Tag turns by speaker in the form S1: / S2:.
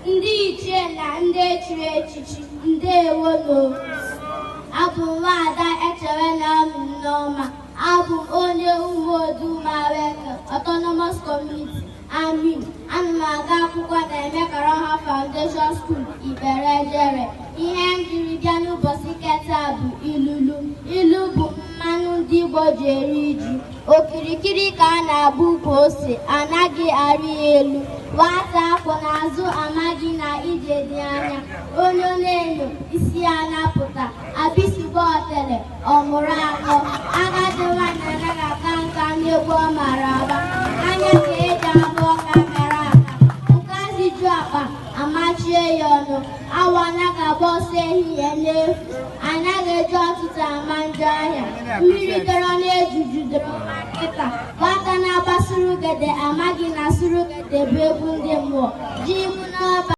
S1: ndị ichie na ndị echiri echichi, ndewonu. Abụ m Nwaada Echewena Nneoma. Abụ m onye Umuodumaweke Autonomous Community Amin. Ana m aga akwụkwọ na Emekaraha Foundation School Iberejere. Ihe m jiri bịa n'ụbọchị keta bụ ilulu. Ilu bụ mmanụ ndị Igbo ji eri ji. Okirikiri ka a na-agba ukwu ose, anaghị arị ya elu. Nwata akwụ n'azụ amaghị na ije dị anya. Onye na-enyo isi ya na-apụta. Abịsịgba ọtele ọ mụrụ akọ. Agadi nwaanyị anaghị aka nka n'egwu ọ mara agba. Anya ka eji abụ ọka mere aka. Nkazị ju akpa amachie ya ọnụ. Awa anaghị agba ọsọ ehihie n'efu. Anaghị eji ọtụtụ ama njọ ahịa. Mmiri dọrọ n'ejuju dọrọ nkịta. Nwata na-agba surugede amaghị na surugede bụ egwu ndị mmụọ. Ji ibu n'ọba